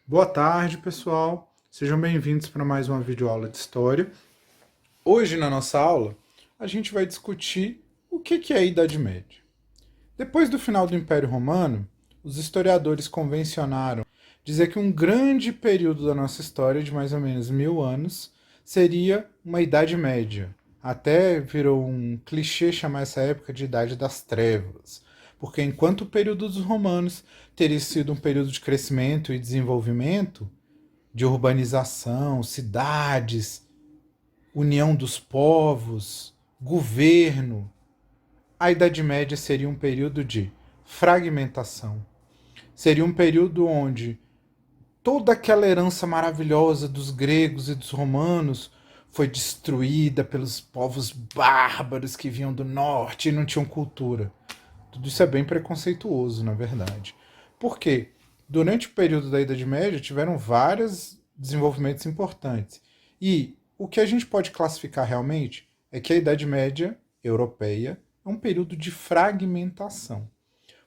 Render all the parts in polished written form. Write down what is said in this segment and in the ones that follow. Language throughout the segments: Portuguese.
Boa tarde, pessoal. Sejam bem-vindos para mais uma videoaula de História. Hoje, na nossa aula, a gente vai discutir o que é a Idade Média. Depois do final do Império Romano, os historiadores convencionaram dizer que um grande período da nossa história, de mais ou menos 1000 anos, seria uma Idade Média. Até virou um clichê chamar essa época de Idade das Trevas, porque enquanto o período dos romanos teria sido um período de crescimento e desenvolvimento, de urbanização, cidades, união dos povos, governo, a Idade Média seria um período de fragmentação. Seria um período onde toda aquela herança maravilhosa dos gregos e dos romanos foi destruída pelos povos bárbaros que vinham do norte e não tinham cultura. Tudo isso é bem preconceituoso, na verdade. Por quê? Durante o período da Idade Média tiveram vários desenvolvimentos importantes. E o que a gente pode classificar realmente é que a Idade Média europeia é um período de fragmentação.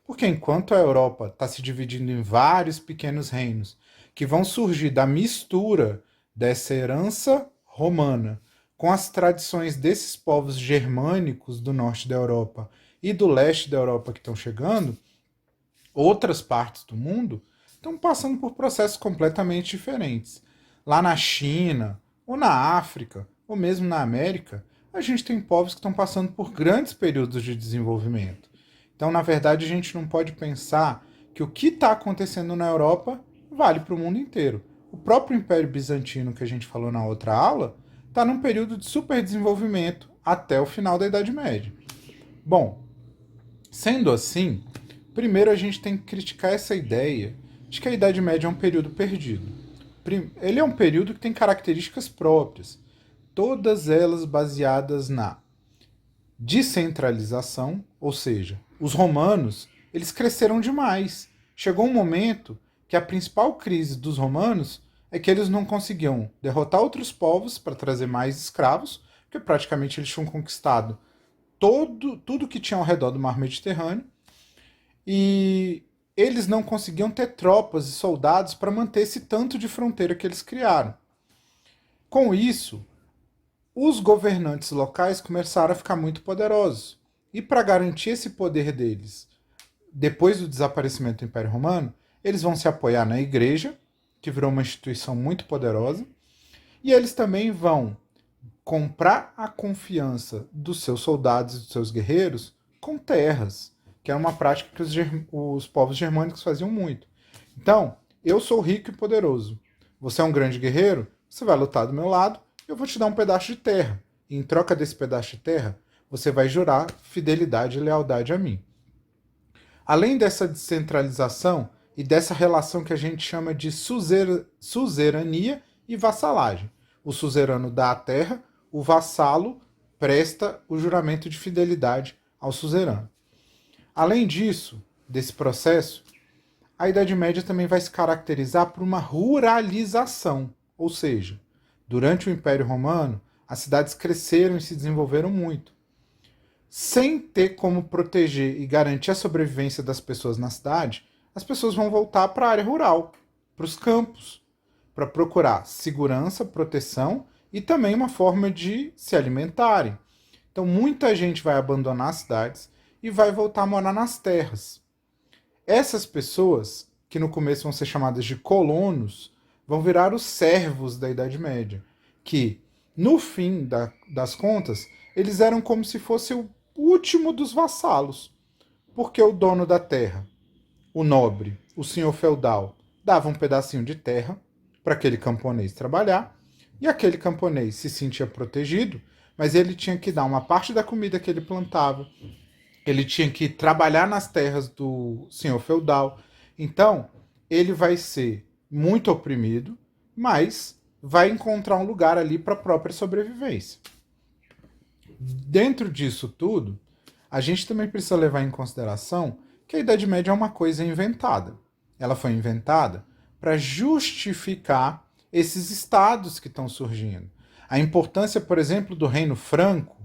Porque enquanto a Europa está se dividindo em vários pequenos reinos que vão surgir da mistura dessa herança romana com as tradições desses povos germânicos do norte da Europa e do leste da Europa que estão chegando, outras partes do mundo estão passando por processos completamente diferentes. Lá na China, ou na África, ou mesmo na América, a gente tem povos que estão passando por grandes períodos de desenvolvimento. Então, na verdade, a gente não pode pensar que o que está acontecendo na Europa vale para o mundo inteiro. O próprio Império Bizantino, que a gente falou na outra aula, está num período de superdesenvolvimento até o final da Idade Média. Bom, sendo assim, primeiro a gente tem que criticar essa ideia de que a Idade Média é um período perdido. Ele é um período que tem características próprias, todas elas baseadas na descentralização, ou seja, os romanos, eles cresceram demais. Chegou um momento que a principal crise dos romanos é que eles não conseguiam derrotar outros povos para trazer mais escravos, porque praticamente eles tinham conquistado tudo que tinha ao redor do mar Mediterrâneo, e eles não conseguiam ter tropas e soldados para manter esse tanto de fronteira que eles criaram. Com isso, os governantes locais começaram a ficar muito poderosos. E para garantir esse poder deles, depois do desaparecimento do Império Romano, eles vão se apoiar na igreja, que virou uma instituição muito poderosa, e eles também vão comprar a confiança dos seus soldados e dos seus guerreiros com terras, que era uma prática que os povos germânicos faziam muito. Então, eu sou rico e poderoso. Você é um grande guerreiro, você vai lutar do meu lado, eu vou te dar um pedaço de terra. E em troca desse pedaço de terra, você vai jurar fidelidade e lealdade a mim. Além dessa descentralização e dessa relação que a gente chama de suzerania e vassalagem. O suzerano dá a terra, o vassalo presta o juramento de fidelidade ao suzerano. Além disso, desse processo, a Idade Média também vai se caracterizar por uma ruralização, ou seja, durante o Império Romano, as cidades cresceram e se desenvolveram muito. Sem ter como proteger e garantir a sobrevivência das pessoas na cidade, as pessoas vão voltar para a área rural, para os campos, para procurar segurança, proteção e também uma forma de se alimentarem. Então muita gente vai abandonar as cidades e vai voltar a morar nas terras. Essas pessoas, que no começo vão ser chamadas de colonos, vão virar os servos da Idade Média, que, no fim das contas, eles eram como se fosse o último dos vassalos, porque o dono da terra, o nobre, o senhor feudal, dava um pedacinho de terra para aquele camponês trabalhar, e aquele camponês se sentia protegido, mas ele tinha que dar uma parte da comida que ele plantava, ele tinha que trabalhar nas terras do senhor feudal. Então, ele vai ser muito oprimido, mas vai encontrar um lugar ali para a própria sobrevivência. Dentro disso tudo, a gente também precisa levar em consideração que a Idade Média é uma coisa inventada. Ela foi inventada para justificar esses estados que estão surgindo. A importância, por exemplo, do Reino Franco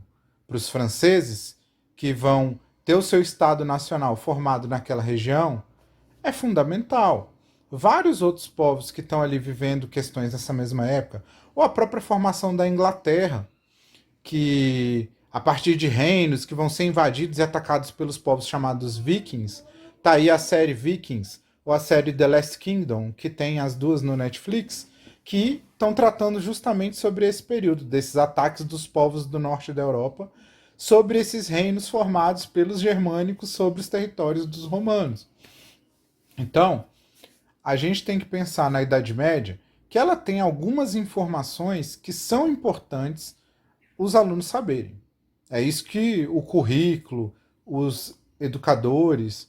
para os franceses, que vão ter o seu Estado Nacional formado naquela região, é fundamental. vários outros povos que estão ali vivendo questões nessa mesma época, ou a própria formação da Inglaterra, que a partir de reinos que vão ser invadidos e atacados pelos povos chamados Vikings. Tá aí a série Vikings, ou a série The Last Kingdom, que tem as duas no Netflix, que estão tratando justamente sobre esse período, desses ataques dos povos do norte da Europa, sobre esses reinos formados pelos germânicos sobre os territórios dos romanos. Então, a gente tem que pensar na Idade Média que ela tem algumas informações que são importantes os alunos saberem. É isso que o currículo, os educadores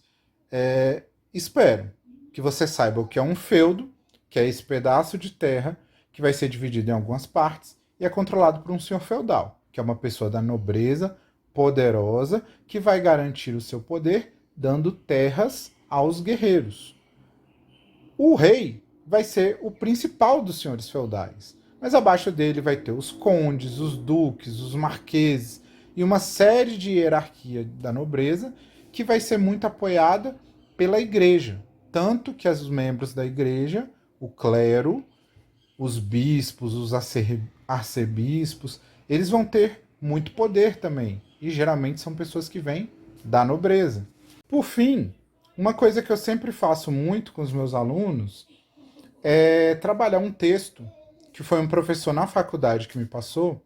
esperam. Que você saiba o que é um feudo, que é esse pedaço de terra que vai ser dividido em algumas partes e é controlado por um senhor feudal, que é uma pessoa da nobreza poderosa que vai garantir o seu poder dando terras aos guerreiros. O rei vai ser o principal dos senhores feudais, mas abaixo dele vai ter os condes, os duques, os marqueses e uma série de hierarquia da nobreza que vai ser muito apoiada pela igreja. Tanto que os membros da igreja, o clero, os bispos, os arcebispos, eles vão ter muito poder também. E geralmente são pessoas que vêm da nobreza. Por fim, uma coisa que eu sempre faço muito com os meus alunos é trabalhar um texto que foi um professor na faculdade que me passou,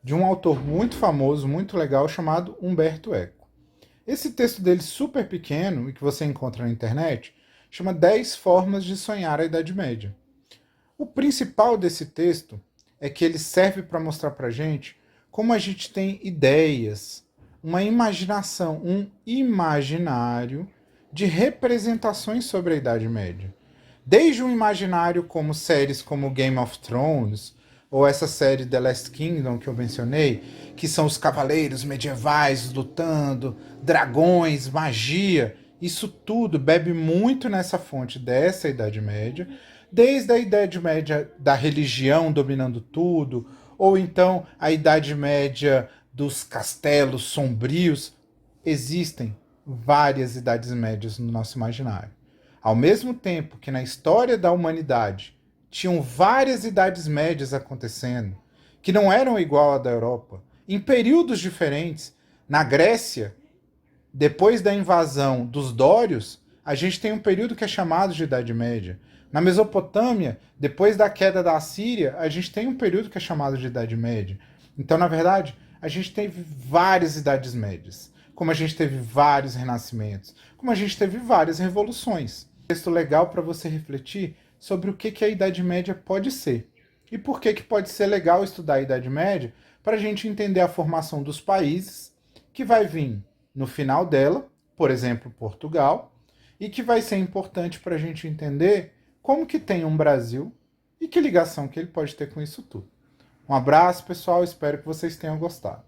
de um autor muito famoso, muito legal, chamado Humberto Eco. Esse texto dele super pequeno, e que você encontra na internet, chama 10 formas de sonhar a Idade Média. O principal desse texto é que ele serve para mostrar para a gente como a gente tem ideias, uma imaginação, um imaginário de representações sobre a Idade Média. Desde um imaginário como séries como Game of Thrones, ou essa série The Last Kingdom que eu mencionei, que são os cavaleiros medievais lutando, dragões, magia, isso tudo bebe muito nessa fonte dessa Idade Média, desde a Idade Média da religião dominando tudo, ou então a Idade Média dos castelos sombrios. Existem várias Idades Médias no nosso imaginário. Ao mesmo tempo que na história da humanidade tinham várias idades médias acontecendo, que não eram igual à da Europa, em períodos diferentes. Na Grécia, depois da invasão dos dórios, a gente tem um período que é chamado de Idade Média. Na Mesopotâmia, depois da queda da Assíria, a gente tem um período que é chamado de Idade Média. Então, na verdade, a gente teve várias idades médias, como a gente teve vários renascimentos, como a gente teve várias revoluções. Um texto legal para você refletir sobre o que a Idade Média pode ser. E por que pode ser legal estudar a Idade Média para a gente entender a formação dos países, que vai vir no final dela, por exemplo, Portugal, e que vai ser importante para a gente entender como que tem um Brasil e que ligação que ele pode ter com isso tudo. Um abraço, pessoal, espero que vocês tenham gostado.